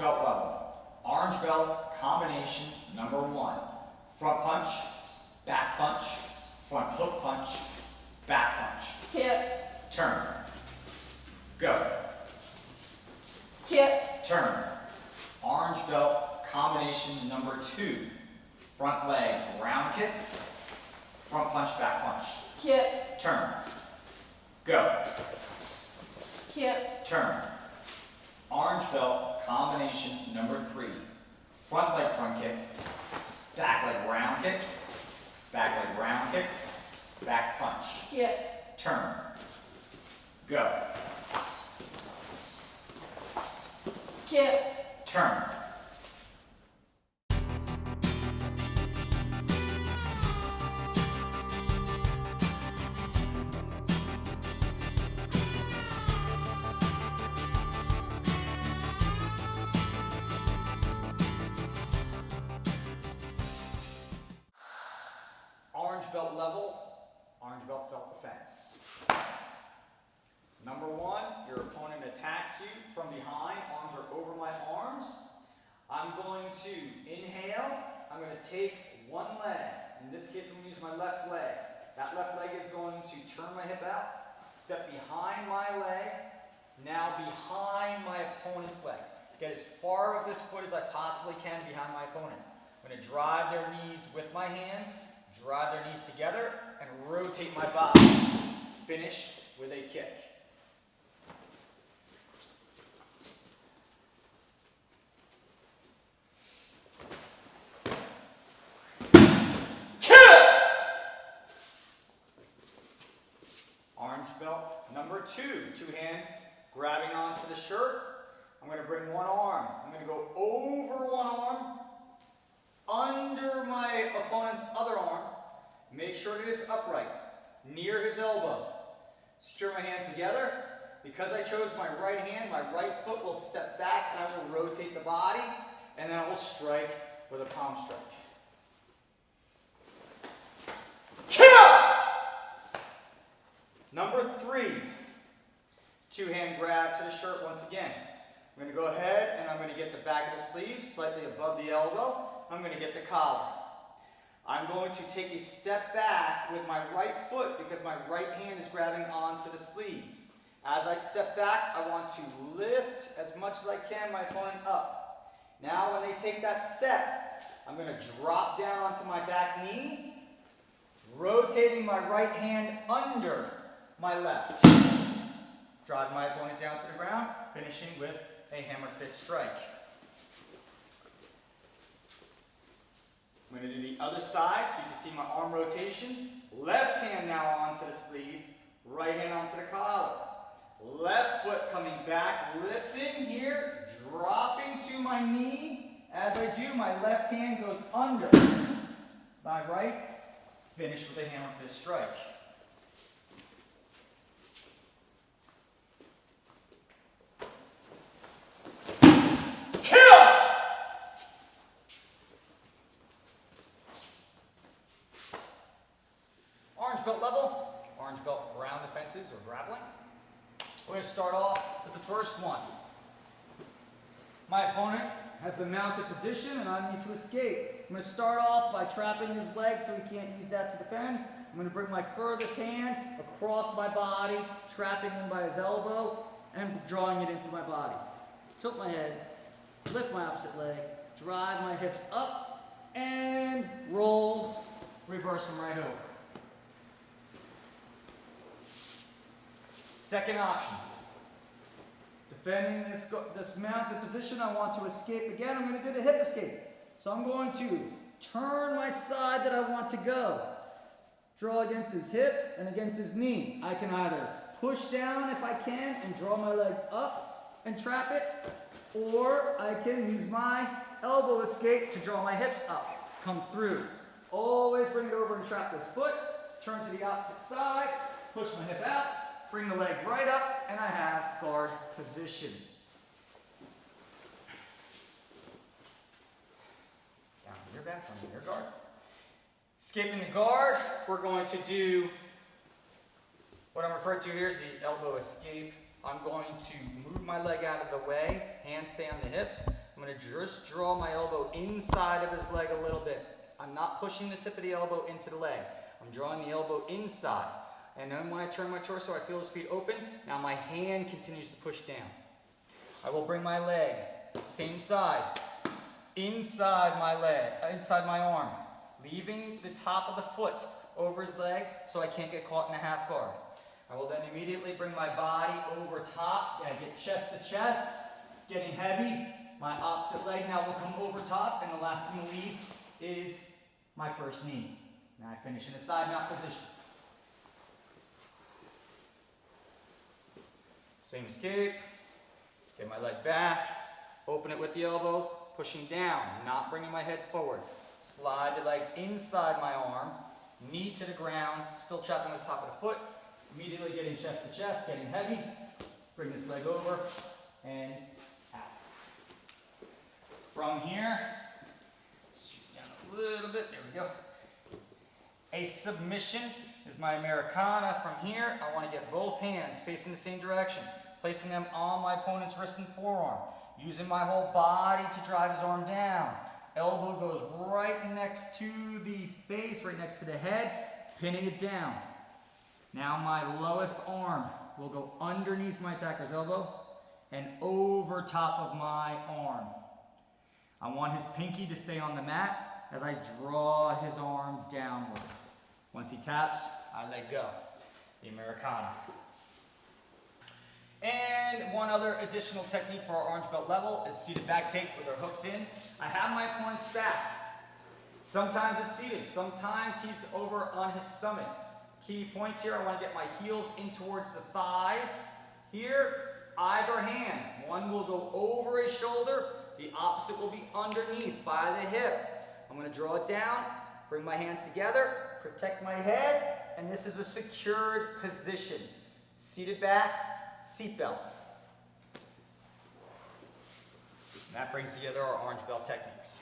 belt level. Orange belt combination number 1. Front punch, back punch, front hook punch, back punch. Kip, Turn. Go. kip, Turn. Orange belt combination number 2. Front leg round kick, front punch, back punch. kip, Turn. Go. kip, Turn. Orange belt combination number 3. Front leg front kick, back leg round kick, back leg round kick, back punch. kip, Turn. Go. kip. Turn. Orange belt level, orange belt self-defense. Number 1, your opponent attacks you from behind, arms are over my arms. I'm going to inhale, I'm going to take one leg. In this case, I'm going to use my left leg. That left leg is going to turn my hip out, step behind my leg, now behind my opponent's legs. Get as far of this foot as I possibly can behind my opponent. I'm going to drive their knees with my hands, drive their knees together, and rotate my body. Finish with a kick. Orange belt number 2, 2-hand grabbing onto the shirt. I'm going to bring one arm. I'm going to go over one arm, under my opponent's other arm. Make sure that it's upright, near his elbow. Secure my hands together. Because I chose my right hand, my right foot will step back and I will rotate the body, and then I will strike with a palm strike. Number 3, 2-hand grab to the shirt once again. I'm going to go ahead and I'm going to get the back of the sleeve slightly above the elbow. I'm going to get the collar. I'm going to take a step back with my right foot because my right hand is grabbing onto the sleeve. As I step back, I want to lift as much as I can my opponent up. Now when they take that step, I'm going to drop down onto my back knee, rotating my right hand under my left. Drive my opponent down to the ground, finishing with a hammer fist strike. I'm going to do the other side so you can see my arm rotation. Left hand now onto the sleeve, right hand onto the collar. Left foot coming back, lifting here, dropping to my knee. As I do, my left hand goes under my right, finish with a hammer fist strike. Orange belt level, orange belt ground defenses or grappling. We're going to start off with the first one. My opponent has the mounted position and I need to escape. I'm going to start off by trapping his leg so he can't use that to defend. I'm going to bring my furthest hand across my body, trapping him by his elbow and drawing it into my body. Tilt my head, lift my opposite leg, drive my hips up and roll, reverse him right over. Second option, defending this mounted position, I want to escape again. I'm going to do the hip escape. So I'm going to turn my side that I want to go. Draw against his hip and against his knee. I can either push down if I can and draw my leg up and trap it, or I can use my elbow escape to draw my hips up, come through. Always bring it over and trap this foot, turn to the opposite side, push my hip out, bring the leg right up, and I have guard position. Down to your back, from your guard. Escaping the guard, we're going to do what I'm referring to here is the elbow escape. I'm going to move my leg out of the way, hands stay on the hips. I'm I'm going to just draw my elbow inside of his leg a little bit. I'm not pushing the tip of the elbow into the leg. I'm drawing the elbow inside. And then when I turn my torso, I feel his feet open. Now my hand continues to push down. I will bring my leg, same side, inside my leg, inside my arm, leaving the top of the foot over his leg so I can't get caught in a half guard. I will then immediately bring my body over top, and I get chest to chest, getting heavy. My opposite leg now will come over top, and the last thing to leave is my first knee. Now I finish in a side mount position. Same escape. Get my leg back, open it with the elbow, pushing down, not bringing my head forward. Slide the leg inside my arm, knee to the ground, still chopping the top of the foot. Immediately getting chest to chest, getting heavy. Bring this leg over and out. From here, shoot down a little bit, there we go. A submission is my Americana. From here, I want to get both hands facing the same direction, placing them on my opponent's wrist and forearm, using my whole body to drive his arm down. Elbow goes right next to the face, right next to the head, pinning it down. Now my lowest arm will go underneath my attacker's elbow and over top of my arm. I want his pinky to stay on the mat as I draw his arm downward. Once he taps, I let go. The Americana. And one other additional technique for our orange belt level is seated back take with our hooks in. I have my opponent's back. Sometimes it's seated, sometimes he's over on his stomach. Key points here, I want to get my heels in towards the thighs. Here, either hand. One will go over his shoulder, the opposite will be underneath by the hip. I'm going to draw it down, bring my hands together, protect my head, and this is a secured position. Seated back, seatbelt. That brings together our orange belt techniques.